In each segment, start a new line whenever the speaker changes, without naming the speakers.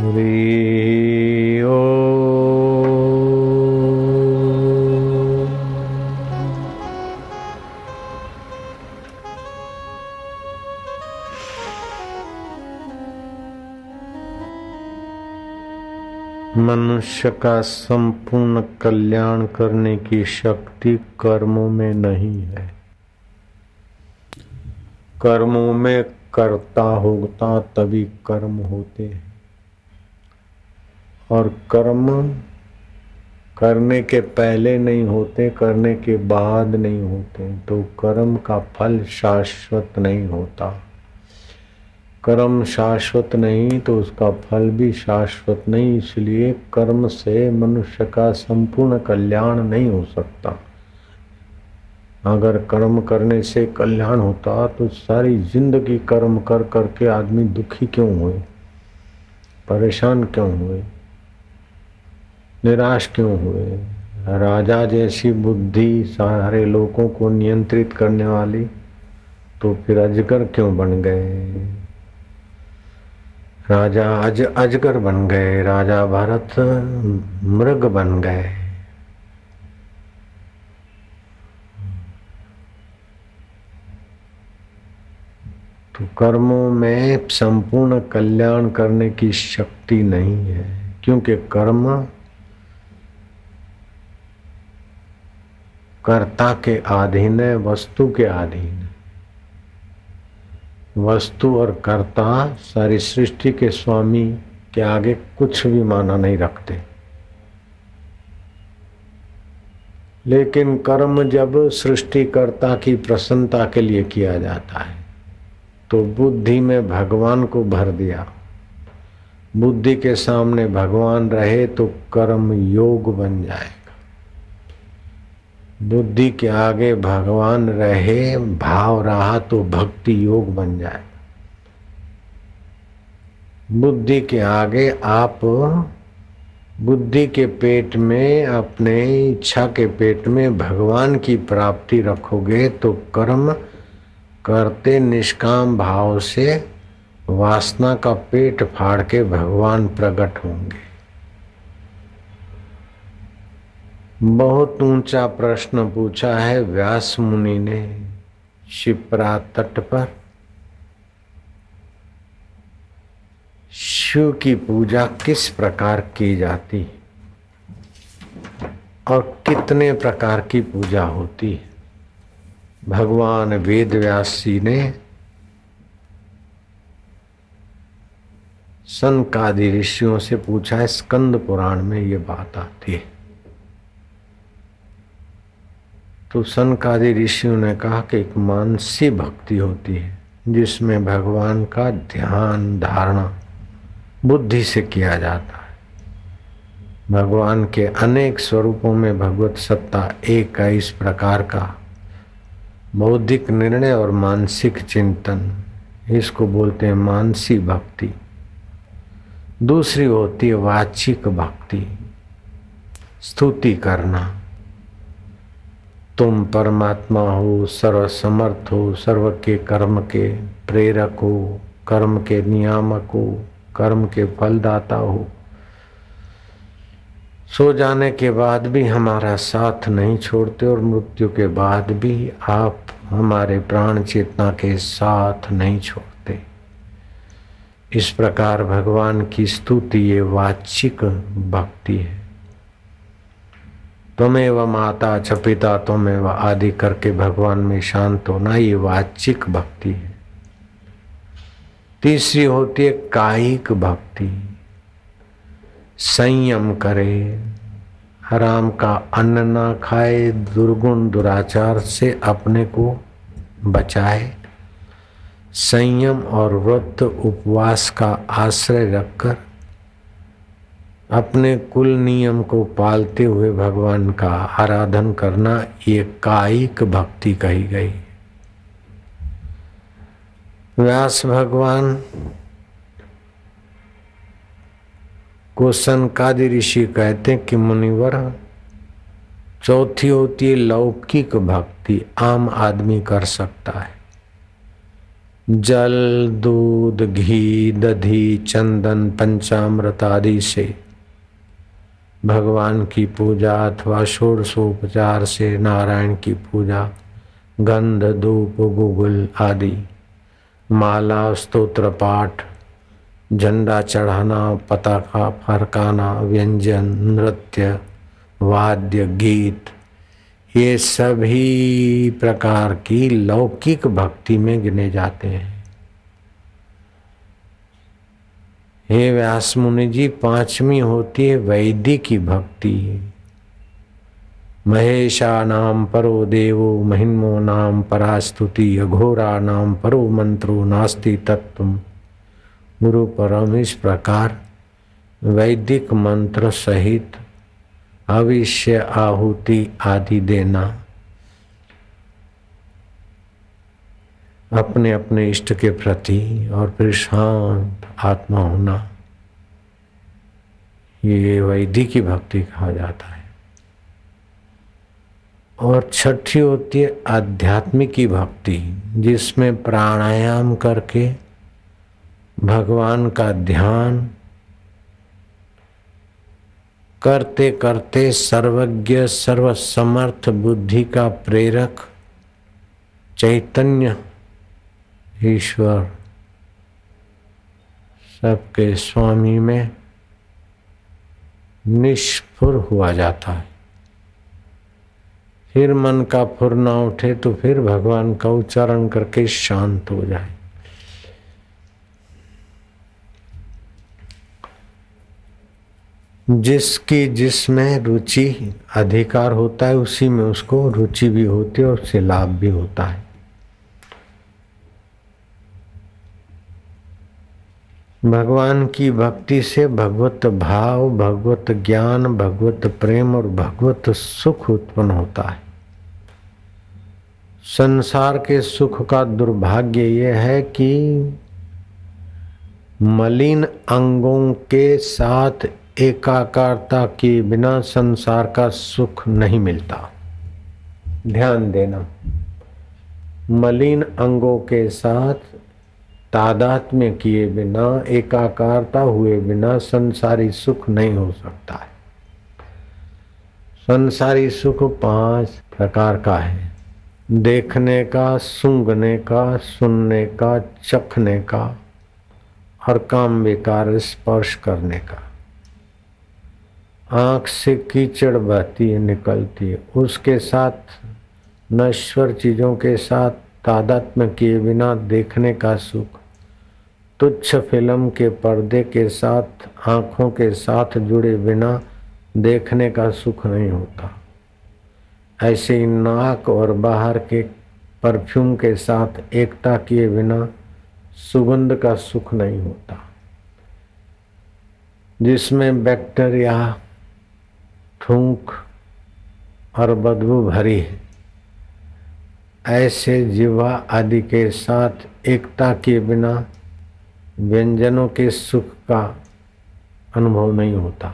हरि ओम। मनुष्य का संपूर्ण कल्याण करने की शक्ति कर्मों में नहीं है। कर्मों में कर्ता होता तभी कर्म होते हैं, और कर्म करने के पहले नहीं होते, करने के बाद नहीं होते, तो कर्म का फल शाश्वत नहीं होता। कर्म शाश्वत नहीं तो उसका फल भी शाश्वत नहीं। इसलिए कर्म से मनुष्य का संपूर्ण कल्याण नहीं हो सकता। अगर कर्म करने से कल्याण होता तो सारी जिंदगी कर्म कर करके आदमी दुखी क्यों हुए, परेशान क्यों हुए, निराश क्यों हुए। राजा जैसी बुद्धि सारे लोगों को नियंत्रित करने वाली, तो फिर अजगर क्यों बन गए। राजा अजगर बन गए, राजा भरत मृग बन गए। तो कर्मों में संपूर्ण कल्याण करने की शक्ति नहीं है, क्योंकि कर्म कर्ता के अधीन है, वस्तु के अधीन है। वस्तु और कर्ता सारी सृष्टि के स्वामी के आगे कुछ भी माना नहीं रखते। लेकिन कर्म जब सृष्टिकर्ता की प्रसन्नता के लिए किया जाता है तो बुद्धि में भगवान को भर दिया। बुद्धि के सामने भगवान रहे तो कर्म योग बन जाएगा। बुद्धि के आगे भगवान रहे, भाव रहा तो भक्ति योग बन जाए। बुद्धि के आगे आप बुद्धि के पेट में, अपने इच्छा के पेट में भगवान की प्राप्ति रखोगे तो कर्म करते निष्काम भाव से वासना का पेट फाड़ के भगवान प्रकट होंगे। बहुत ऊंचा प्रश्न पूछा है व्यास मुनि ने शिप्रा तट पर। शिव की पूजा किस प्रकार की जाती और कितने प्रकार की पूजा होती है। भगवान वेद व्यास जी ने सनकादि ऋषियों से पूछा है। स्कंद पुराण में ये बात आती है। तो सनकादि ऋषियों ने कहा कि एक मानसी भक्ति होती है जिसमें भगवान का ध्यान धारणा बुद्धि से किया जाता है। भगवान के अनेक स्वरूपों में भगवत सत्ता एक है। इस प्रकार का बौद्धिक निर्णय और मानसिक चिंतन, इसको बोलते हैं मानसी भक्ति। दूसरी होती है वाचिक भक्ति, स्तुति करना। तुम परमात्मा हो, सर्वसमर्थ हो, सर्व के कर्म के प्रेरक हो, कर्म के नियामक हो, कर्म के फलदाता हो। सो जाने के बाद भी हमारा साथ नहीं छोड़ते और मृत्यु के बाद भी आप हमारे प्राण चेतना के साथ नहीं छोड़ते। इस प्रकार भगवान की स्तुति ये वाचिक भक्ति है। त्वमेव माता च पिता त्वमेव आदि करके भगवान में शांत होना, ये वाचिक भक्ति है। तीसरी होती है कायिक भक्ति। संयम करे, हराम का अन्न ना खाए, दुर्गुण दुराचार से अपने को बचाए। संयम और व्रत उपवास का आश्रय रखकर अपने कुल नियम को पालते हुए भगवान का आराधन करना, ये कायिक भक्ति कही गई। व्यास भगवान को सनकादि ऋषि कहते हैं कि मुनिवर, चौथी होती है लौकिक भक्ति, आम आदमी कर सकता है। जल, दूध, घी, दधी, चंदन, पंचामृत आदि से भगवान की पूजा अथवा षोडशोपचार से नारायण की पूजा, गंध, धूप, गुगुल आदि, माला, स्तोत्र पाठ, झंडा चढ़ाना, पताका फरकाना, व्यंजन, नृत्य, वाद्य, गीत, ये सभी प्रकार की लौकिक भक्ति में गिने जाते हैं। हे व्यास मुनि जी, पांचवी होती है वैदिक भक्ति। महेशा नाम परो देवो महिन्मो नाम परास्तुति, अघोरा नाम परो मंत्रो नास्ति तत्वम गुरु परम। इस प्रकार वैदिक मंत्र सहित हविष्य, आहुति आदि देना, अपने अपने इष्ट के प्रति, और फिर शांत आत्मा होना, ये वैदिक भक्ति कहा जाता है। और छठी होती है आध्यात्मिक भक्ति, जिसमें प्राणायाम करके भगवान का ध्यान करते करते सर्वज्ञ सर्वसमर्थ बुद्धि का प्रेरक चैतन्य ईश्वर सबके स्वामी में निष्फुर हुआ जाता है। फिर मन का फुर ना उठे तो फिर भगवान का उच्चारण करके शांत हो जाए। जिसकी जिसमें रुचि अधिकार होता है उसी में उसको रुचि भी होती है और उससे लाभ भी होता है। भगवान की भक्ति से भगवत भाव, भगवत ज्ञान, भगवत प्रेम और भगवत सुख उत्पन्न होता है। संसार के सुख का दुर्भाग्य यह है कि मलिन अंगों के साथ एकाकारता के बिना संसार का सुख नहीं मिलता। ध्यान देना, मलिन अंगों के साथ तादात्म्य किए बिना, एकाकारता हुए बिना संसारी सुख नहीं हो सकता है। संसारी सुख 5 प्रकार का है: देखने का, सूंघने का, सुनने का, चखने का और काम विकार स्पर्श करने का। आंख से कीचड़ बहती है, निकलती है, उसके साथ नश्वर चीजों के साथ तादात्म्य किए बिना देखने का सुख, तुच्छ फिल्म के पर्दे के साथ आंखों के साथ जुड़े बिना देखने का सुख नहीं होता। ऐसे ही नाक और बाहर के परफ्यूम के साथ एकता किए बिना सुगंध का सुख नहीं होता। जिसमें बैक्टीरिया, थूक और बदबू भरी है, ऐसे जिह्वा आदि के साथ एकता किए बिना व्यंजनों के सुख का अनुभव नहीं होता।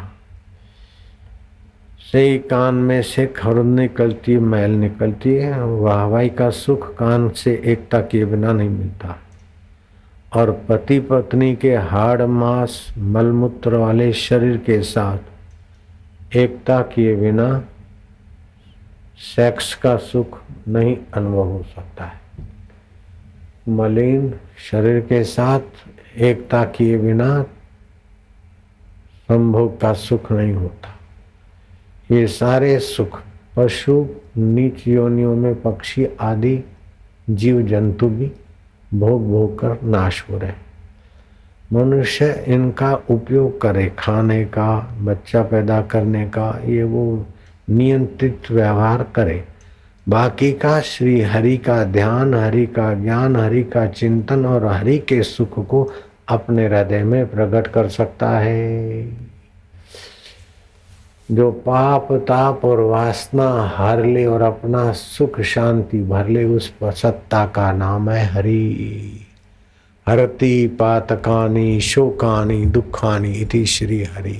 सही कान में से खरुद निकलती, मैल निकलती है, वाहवाई का सुख कान से एकता किए बिना नहीं मिलता। और पति पत्नी के हाड़ मांस मलमूत्र वाले शरीर के साथ एकता किए बिना सेक्स का सुख नहीं अनुभव हो सकता है। मलिन शरीर के साथ एकता किए बिना संभोग का सुख नहीं होता। ये सारे सुख पशु, नीच योनियों में पक्षी आदि जीव जंतु भी भोग भोग कर नाश हो रहे। मनुष्य इनका उपयोग करे, खाने का, बच्चा पैदा करने का, ये वो नियंत्रित व्यवहार करे। बाकी का श्री हरि का ध्यान, हरि का ज्ञान, हरि का चिंतन और हरि के सुख को अपने हृदय में प्रकट कर सकता है। जो पाप ताप और वासना हार ले और अपना सुख शांति भर ले, उस सत्ता का नाम है हरि। हरति पातकानि शोकानि दुखानि इति श्री हरि।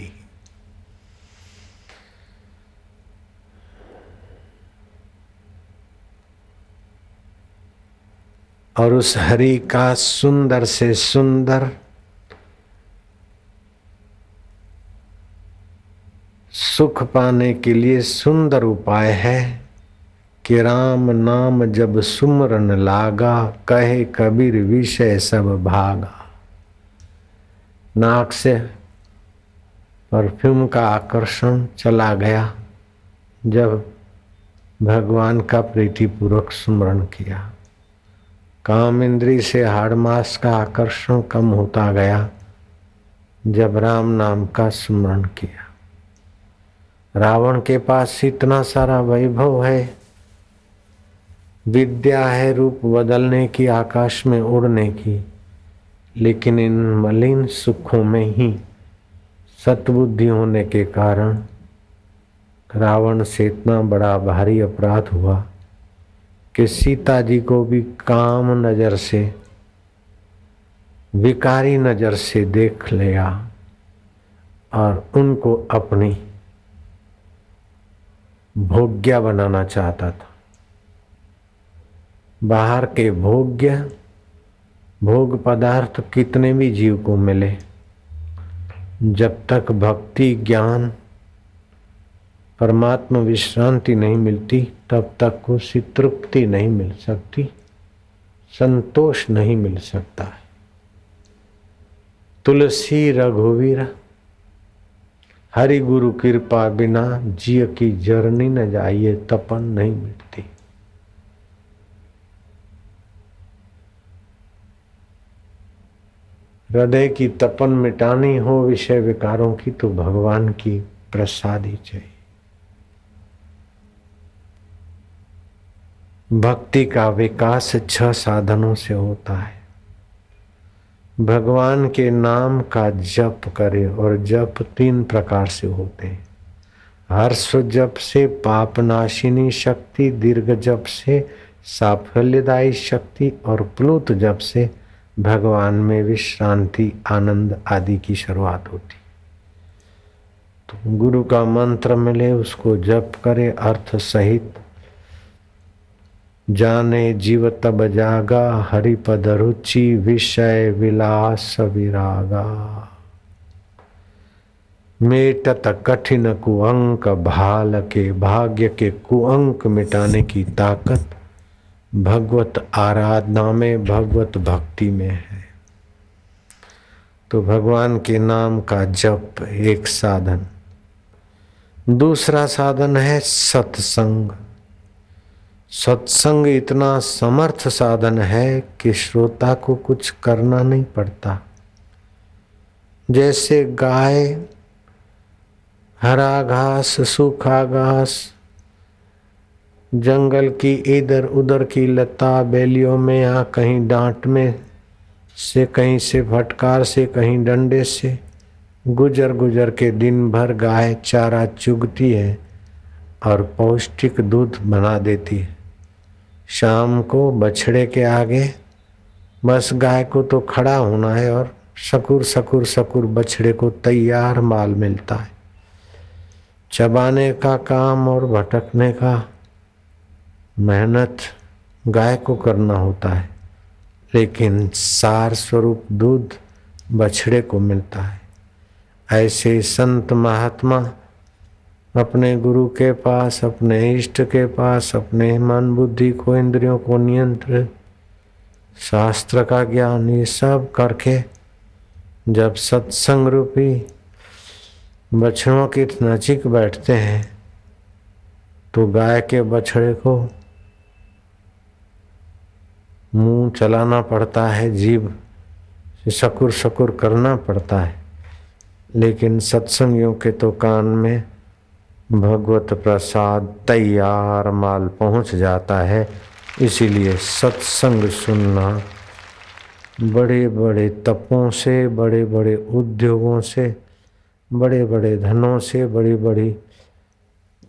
और उस हरि का सुंदर से सुंदर सुख पाने के लिए सुंदर उपाय है कि राम नाम जब सुमरन लागा, कहे कबीर विषय सब भागा। नाक से परफ्यूम का आकर्षण चला गया जब भगवान का प्रीतिपूर्वक सुमरण किया। काम इंद्री से हाड़ मास का आकर्षण कम होता गया जब राम नाम का सुमरण किया। रावण के पास इतना सारा वैभव है, विद्या है रूप बदलने की, आकाश में उड़ने की, लेकिन इन मलिन सुखों में ही सतबुद्धि होने के कारण रावण से इतना बड़ा भारी अपराध हुआ कि सीता जी को भी काम नजर से, विकारी नजर से देख लिया और उनको अपनी भोग्या बनाना चाहता था। बाहर के भोग पदार्थ कितने भी जीव को मिले, जब तक भक्ति ज्ञान परमात्मा विश्रांति नहीं मिलती तब तक उसी तृप्ति नहीं मिल सकती, संतोष नहीं मिल सकता है। तुलसी रघुवीर हरि गुरु कृपा बिना जिय की जरनी न जाइए, तपन नहीं मिटती। हृदय की तपन मिटानी हो विषय विकारों की तो भगवान की प्रसादी चाहिए। भक्ति का विकास 6 साधनों से होता है। भगवान के नाम का जप करे, और जप 3 प्रकार से होते हैं। हर्ष जप से पापनाशिनी शक्ति, दीर्घ जप से साफल्यदायी शक्ति, और प्लुत जप से भगवान में विश्रांति आनंद आदि की शुरुआत होती। तो गुरु का मंत्र मिले उसको जप करे अर्थ सहित। जाने जीव तब जागा, हरिपद रुचि विषय विलास विरागा। मेटत कठिन कुअंक भाल के, भाग्य के कुअंक मिटाने की ताकत भगवत आराधना में, भगवत भक्ति में है। तो भगवान के नाम का जप एक साधन। दूसरा साधन है सत्संग। सत्संग इतना समर्थ साधन है कि श्रोता को कुछ करना नहीं पड़ता। जैसे गाय हरा घास, सूखा घास, जंगल की इधर उधर की लता बेलियों में, या कहीं डांट में से, कहीं से फटकार से, कहीं डंडे से गुजर गुजर के दिन भर गाय चारा चुगती है और पौष्टिक दूध बना देती है। शाम को बछड़े के आगे बस गाय को तो खड़ा होना है और सकुर सकुर सकुर बछड़े को तैयार माल मिलता है। चबाने का काम और भटकने का मेहनत गाय को करना होता है, लेकिन सार स्वरूप दूध बछड़े को मिलता है। ऐसे संत महात्मा अपने गुरु के पास, अपने इष्ट के पास, अपने मन बुद्धि को, इंद्रियों को नियंत्रित, शास्त्र का ज्ञान, ये सब करके जब सत्संग रूपी बछड़ों के नजीक बैठते हैं तो गाय के बछड़े को मुंह चलाना पड़ता है, जीभ से सकुर सकुर करना पड़ता है, लेकिन सत्संगियों के तो कान में भगवत प्रसाद तैयार माल पहुंच जाता है। इसीलिए सत्संग सुनना बड़े बड़े तपों से, बड़े बड़े उद्योगों से, बड़े बड़े धनों से, बड़ी बड़ी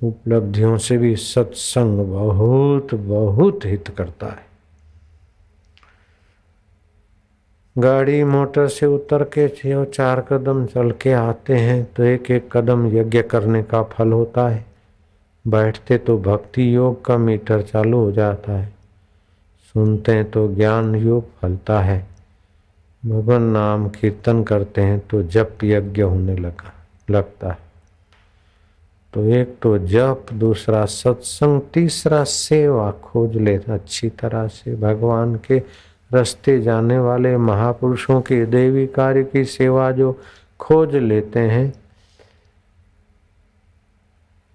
उपलब्धियों से भी सत्संग बहुत बहुत हित करता है। गाड़ी मोटर से उतर के 4 कदम चल के आते हैं तो 1-1 कदम यज्ञ करने का फल होता है। बैठते तो भक्ति योग का मीटर चालू हो जाता है। सुनते हैं तो ज्ञान योग फलता है, भगवान नाम कीर्तन करते हैं तो जप यज्ञ होने लगता है। तो एक तो जप, दूसरा सत्संग, तीसरा सेवा खोज ले अच्छी तरह से। भगवान के रास्ते जाने वाले महापुरुषों की देवी कार्य की सेवा जो खोज लेते हैं।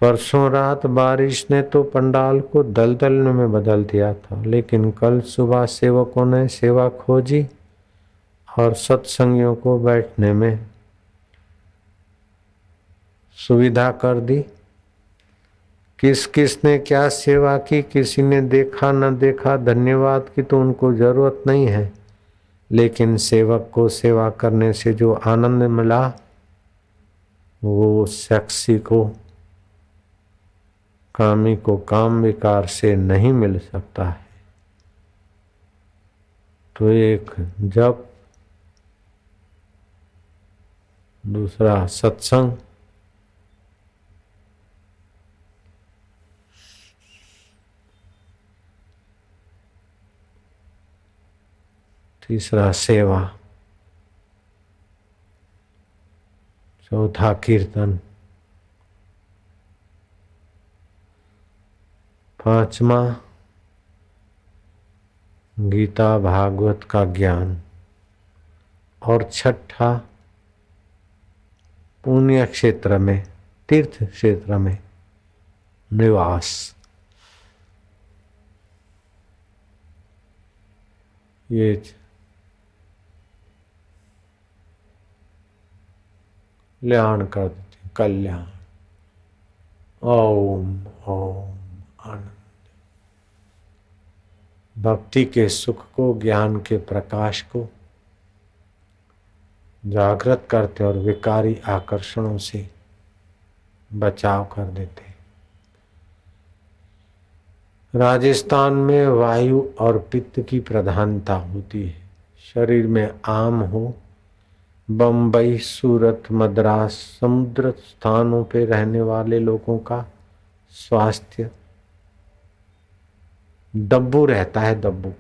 परसों रात बारिश ने तो पंडाल को दलदल में बदल दिया था, लेकिन कल सुबह सेवकों ने सेवा खोजी और सत्संगियों को बैठने में सुविधा कर दी। किस किस ने क्या सेवा की, किसी ने देखा न देखा, धन्यवाद की तो उनको जरूरत नहीं है, लेकिन सेवक को सेवा करने से जो आनंद मिला वो शख्सी को, कामी को काम विकार से नहीं मिल सकता है। तो एक जप, दूसरा सत्संग, तीसरा सेवा, चौथा कीर्तन, पांचवा गीता भागवत का ज्ञान और छठा पुण्य क्षेत्र में, तीर्थ क्षेत्र में निवास। ये कल्याण कर देते, कल्याण। ओम ओम आनंद। भक्ति के सुख को, ज्ञान के प्रकाश को जागृत करते और विकारी आकर्षणों से बचाव कर देते। राजस्थान में वायु और पित्त की प्रधानता होती है। शरीर में आम हो, बम्बई, सूरत, मद्रास, समुद्र स्थानों पे रहने वाले लोगों का स्वास्थ्य दब्बू रहता है, दब्बू।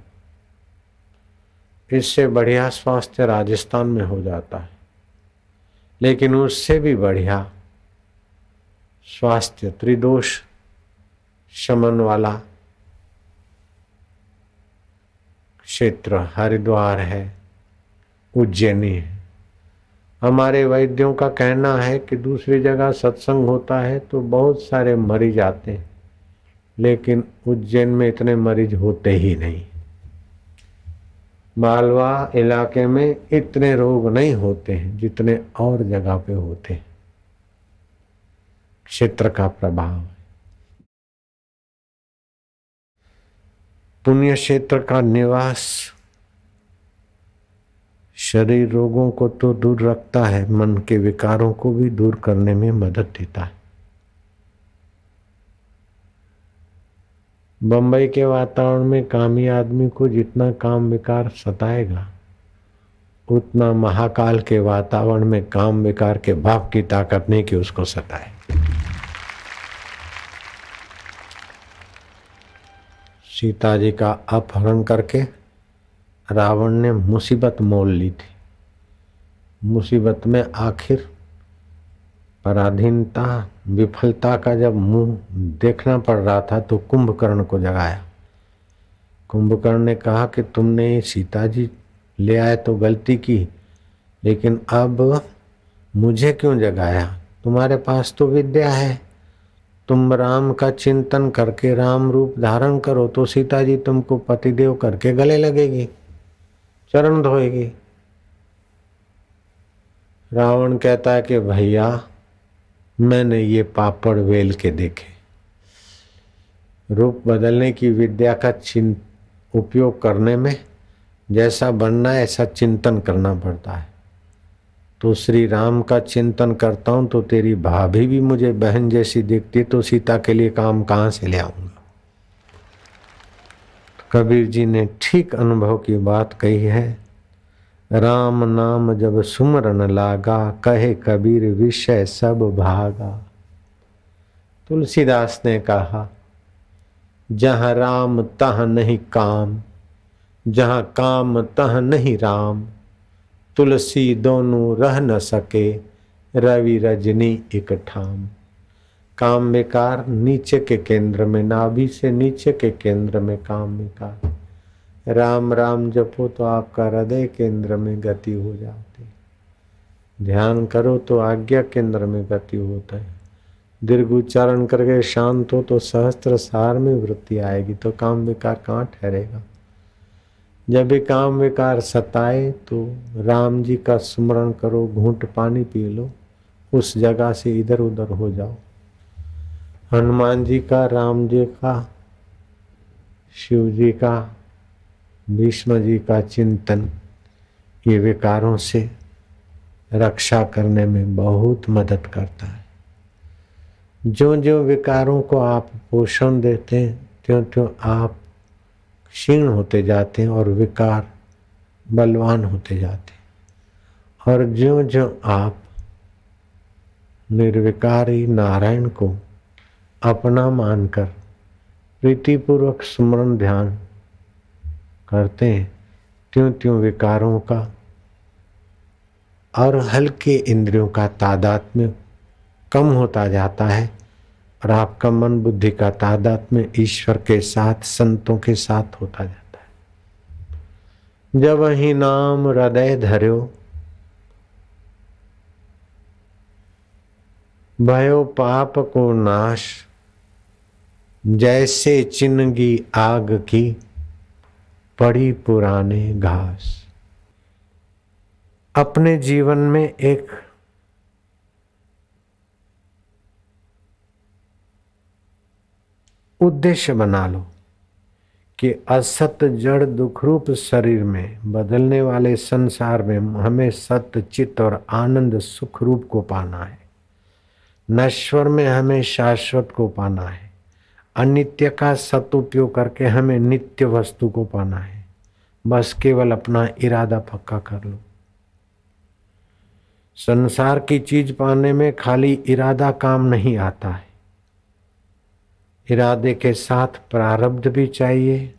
इससे बढ़िया स्वास्थ्य राजस्थान में हो जाता है, लेकिन उससे भी बढ़िया स्वास्थ्य त्रिदोष शमन वाला क्षेत्र हरिद्वार है, उज्जैनी है। हमारे वैद्यों का कहना है कि दूसरी जगह सत्संग होता है तो बहुत सारे मरीज आते हैं, लेकिन उज्जैन में इतने मरीज होते ही नहीं। मालवा इलाके में इतने रोग नहीं होते हैं जितने और जगह पे होते हैं। क्षेत्र का प्रभाव है। पुण्य क्षेत्र का निवास शरीर रोगों को तो दूर रखता है, मन के विकारों को भी दूर करने में मदद देता है। बंबई के वातावरण में कामी आदमी को जितना काम विकार सताएगा, उतना महाकाल के वातावरण में काम विकार के बाप की ताकत नहीं कि उसको सताए। सीता जी का अपहरण करके रावण ने मुसीबत मोल ली थी। मुसीबत में आखिर पराधीनता, विफलता का जब मुंह देखना पड़ रहा था तो कुंभकर्ण को जगाया। कुंभकर्ण ने कहा कि तुमने सीता जी ले आए तो गलती की, लेकिन अब मुझे क्यों जगाया? तुम्हारे पास तो विद्या है, तुम राम का चिंतन करके राम रूप धारण करो तो सीता जी तुमको पतिदेव करके गले लगेगी, चरण धोएगी। रावण कहता है कि भैया मैंने ये पापड़ वेल के देखे, रूप बदलने की विद्या का उपयोग करने में जैसा बनना है ऐसा चिंतन करना पड़ता है। तो श्री राम का चिंतन करता हूं तो तेरी भाभी भी मुझे बहन जैसी दिखती, तो सीता के लिए काम कहां से ले आऊंगा? कबीर जी ने ठीक अनुभव की बात कही है। राम नाम जब सुमरन लागा, कहे कबीर विषय सब भागा। तुलसीदास ने कहा, जहाँ राम तहाँ नहीं काम, जहाँ काम तह नहीं राम, तुलसी दोनों रह न सके, रवि रजनी एक ठाम। काम विकार नीचे के केंद्र में, नाभि से नीचे के केंद्र में काम विकार। राम राम जपो तो आपका हृदय केंद्र में गति हो जाती। ध्यान करो तो आज्ञा केंद्र में गति होता है। दीर्घ उच्चारण करके शांत हो तो सहस्त्र सार में वृत्ति आएगी। तो काम विकार कहाँ ठहरेगा। जब भी काम विकार सताए तो राम जी का स्मरण करो, घूंट पानी पी लो, उस जगह से इधर उधर हो जाओ। हनुमान जी का, राम जी का, शिव जी का, भीष्म जी का चिंतन ये विकारों से रक्षा करने में बहुत मदद करता है। जो जो विकारों को आप पोषण देते हैं त्यों त्यों आप क्षीण होते जाते हैं और विकार बलवान होते जाते हैं। और जो जो आप निर्विकारी नारायण को अपना मानकर प्रीतिपूर्वक स्मरण ध्यान करते हैं त्यों त्यों विकारों का और हल्के इंद्रियों का तादात्म्य कम होता जाता है और आपका मन बुद्धि का तादात्म्य ईश्वर के साथ, संतों के साथ होता जाता है। जब ही नाम हृदय धर्यो, भयो पाप को नाश, जैसे चिन्हगी आग की पड़ी पुराने घास। अपने जीवन में एक उद्देश्य बना लो कि असत जड़ दुख रूप शरीर में बदलने वाले संसार में हमें सत्य चित्त और आनंद सुख रूप को पाना है। नश्वर में हमें शाश्वत को पाना है। अनित्य का सदुपयोग करके हमें नित्य वस्तु को पाना है। बस केवल अपना इरादा पक्का कर लो। संसार की चीज पाने में खाली इरादा काम नहीं आता है। इरादे के साथ प्रारब्ध भी चाहिए,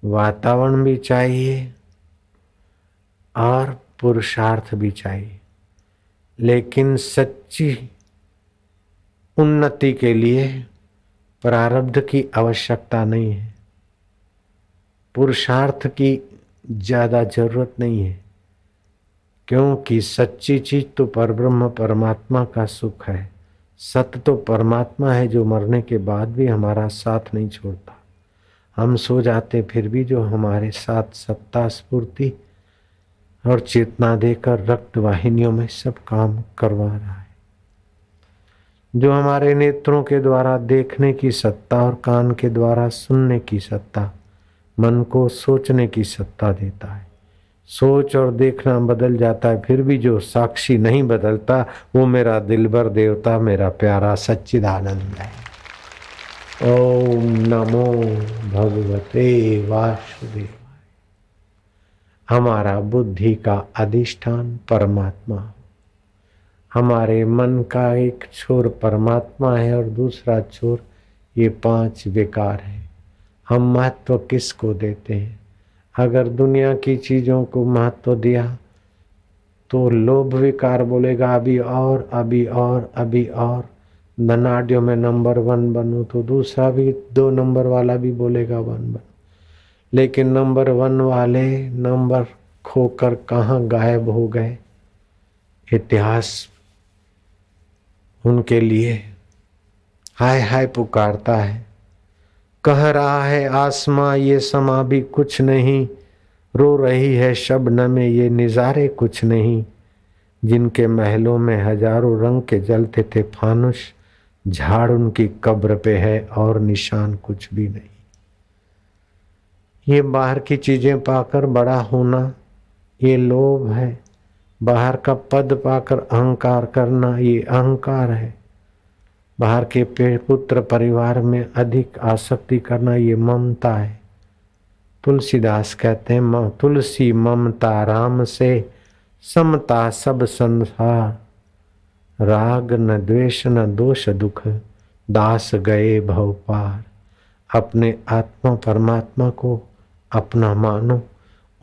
वातावरण भी चाहिए और पुरुषार्थ भी चाहिए। लेकिन सच्ची उन्नति के लिए प्रारब्ध की आवश्यकता नहीं है, पुरुषार्थ की ज्यादा जरूरत नहीं है। क्योंकि सच्ची चीज तो परब्रह्म परमात्मा का सुख है। सत्य तो परमात्मा है जो मरने के बाद भी हमारा साथ नहीं छोड़ता। हम सो जाते फिर भी जो हमारे साथ सत्ता स्फूर्ति और चेतना देकर रक्त वाहिनियों में सब काम करवा रहा है। जो हमारे नेत्रों के द्वारा देखने की सत्ता और कान के द्वारा सुनने की सत्ता, मन को सोचने की सत्ता देता है। सोच और देखना बदल जाता है फिर भी जो साक्षी नहीं बदलता वो मेरा दिलबर देवता, मेरा प्यारा सच्चिदानंद है। ओम नमो भगवते वासुदेवाय। हमारा बुद्धि का अधिष्ठान परमात्मा, हमारे मन का एक छोर परमात्मा है और दूसरा छोर ये 5 विकार है। हम महत्व किसको देते हैं? अगर दुनिया की चीजों को महत्व दिया तो लोभ विकार बोलेगा अभी और अभी और अभी और। धनाढ़यों में नंबर 1 बनूं तो दूसरा भी 2 नंबर वाला भी बोलेगा 1 बन। लेकिन नंबर 1 वाले नंबर खोकर कहाँ गायब हो गए। इतिहास उनके लिए हाय हाय पुकारता है। कह रहा है आसमां ये समा भी कुछ नहीं, रो रही है शबनमें ये निजारे कुछ नहीं। जिनके महलों में हजारों रंग के जलते थे फानुस, झाड़ उनकी कब्र पे है और निशान कुछ भी नहीं। ये बाहर की चीजें पाकर बड़ा होना ये लोभ है। बाहर का पद पाकर अहंकार करना ये अहंकार है। बाहर के पुत्र परिवार में अधिक आसक्ति करना ये ममता है। तुलसीदास कहते हैं तुलसी ममता राम से, समता सब संसार। राग न द्वेष न दोष दुख, दास गए भव पार। अपने आत्मा परमात्मा को अपना मानो,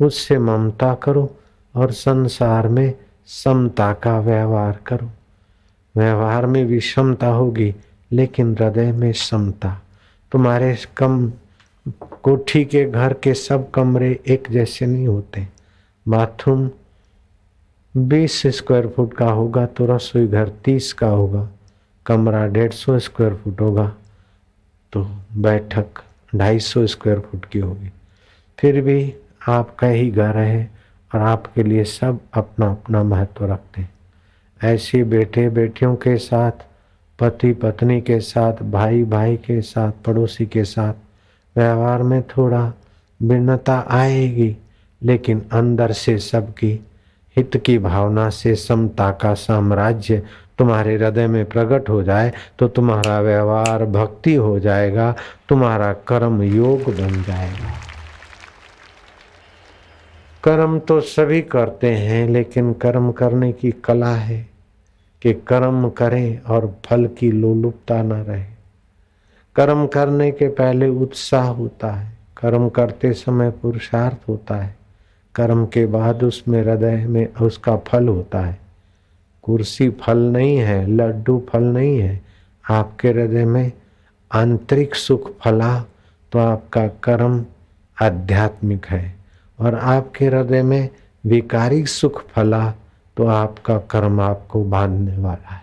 उससे ममता करो और संसार में समता का व्यवहार करो। व्यवहार में विषमता होगी लेकिन हृदय में समता। तुम्हारे कम कोठी के घर के सब कमरे एक जैसे नहीं होते। बाथरूम 20 स्क्वायर फुट का होगा तो रसोई घर 30 का होगा। कमरा 150 स्क्वायर फुट होगा तो बैठक 250 स्क्वायर फुट की होगी। फिर भी आपका ही घर है और आपके लिए सब अपना अपना महत्व रखते हैं। ऐसे बेटे बेटियों के साथ, पति पत्नी के साथ, भाई भाई के साथ, पड़ोसी के साथ व्यवहार में थोड़ा भिन्नता आएगी, लेकिन अंदर से सबकी हित की भावना से समता का साम्राज्य तुम्हारे हृदय में प्रकट हो जाए तो तुम्हारा व्यवहार भक्ति हो जाएगा, तुम्हारा कर्म योग बन जाएगा। कर्म तो सभी करते हैं, लेकिन कर्म करने की कला है कि कर्म करें और फल की लोलुपता न रहे। कर्म करने के पहले उत्साह होता है, कर्म करते समय पुरुषार्थ होता है, कर्म के बाद उसमें हृदय में उसका फल होता है। कुर्सी फल नहीं है, लड्डू फल नहीं है। आपके हृदय में आंतरिक सुख फला तो आपका कर्म आध्यात्मिक है, और आपके हृदय में विकारिक सुख फला तो आपका कर्म आपको बांधने वाला है।